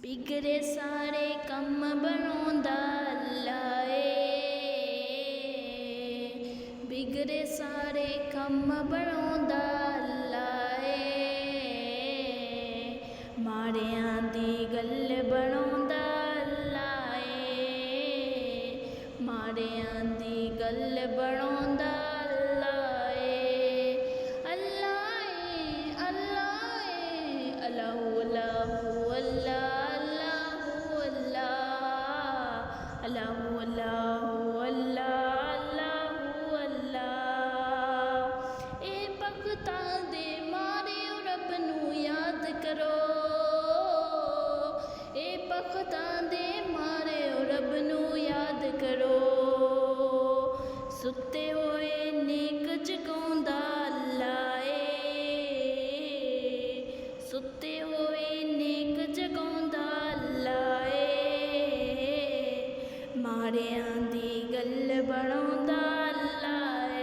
बिगड़े सारे कम बनाउंदा अल्लाह बिगड़े सारे कम बनाउंदा अल्लाह माड़ियां दी गल बनाउंदा अल्लाह माड़ियां दी गल बनाउंदा अल्लाह अल्लाह अल्लाह अल्लाहु अल्लाहु अल्लाह अल्लाहु अल्लाहु अल्लाह अल्लाहु अल्लाह ए भगतां दे मारियो रब नूं याद करो ए भगतां दे मारियो रब नूं याद करो सुते होए नेक जगाउंदा अल्लाह सुते होए नेक जगाउंदा अल्लाह माड़ियां दी गल बनाउंदा अल्लाह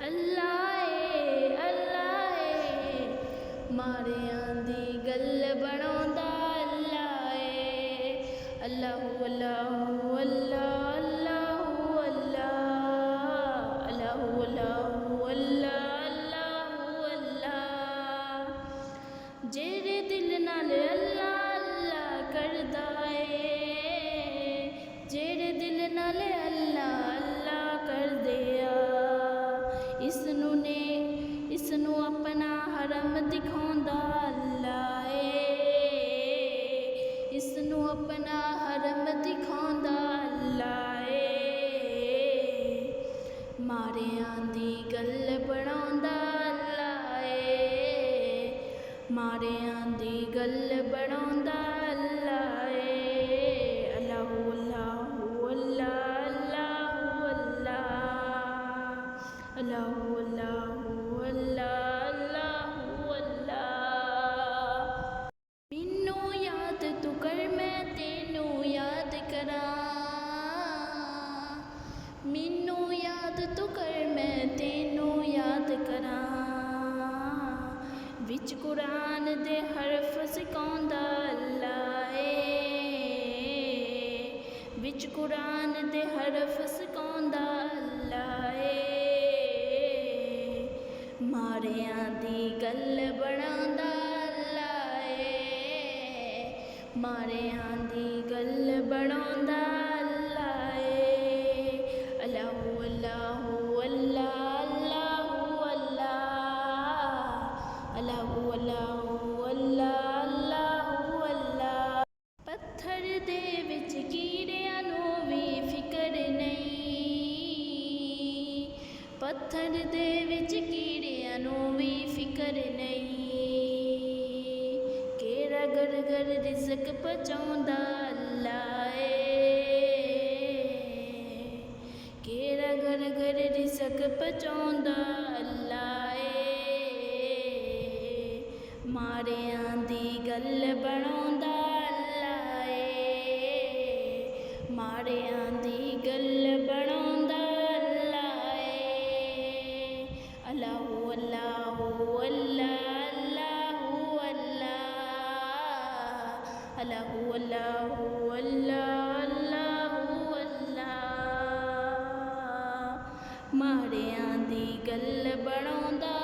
अल्लाह अल्लाह माड़ियां दी गल बनाउंदा अल्लाह अल्लाहु अल्लाहु अल्लाह अल्लाहु अल्लाह अल्लाहु अल्लाहु अल्लाह अल्लाहु अल्लाह जेरे दिल नाल अल्लाह अल्लाह करदा जेड़े दिल नाल अल्लाह अल्लाह कर दिया इसनू अपना हरम दिखाउंदा अल्लाह इसनू अपना हरम दिखाउंदा अल्लाह माड़ियां दी गल बनाउंदा अल्लाह माड़ियां दी गल बनाउंदा अल्लाह अल्लाहु अल्लाहु अल्लाहु अल्लाह अल्लाहु अल्लाहु अल्लाह मैनू याद तू कर मैं तेनू याद करा मैनू याद तू कर मैं तेनू याद करा विच कुरान दे हरफ सिखाउंदा अल्लाह विच कुरान दे हरफ सिखाउंदा अल्लाह माड़ियां दी गल बनाउंदा अल्लाह माड़ियां दी गल बनाउंदा अल्लाह अल्लाहु अल्लाहु अल्लाह अल्लाहु अल्लाह अल्लाहु अल्लाहु अल्लाहु अल्लाह पत्थर दे विच कीड़ियां नूं वी फिकर नहीं पत्थर दे विच कीड़ियां नूं वी फिकर नहीं केड़ा गर गर रिज़्क पहुंचाउंदा अल्लाह केड़ा गर गर रिज़्क पहुंचाउंदा अल्लाह माड़ियां दी गल बनाउंदा अल्लाह माड़ियां दी गल बनाउंदा अल्लाह अल्लाहु अल्लाहु अल्लाह अल्लाहु अल्लाहु अल्लाह अल्लाहु अल्लाह माड़ियां दी गल बनाउंदा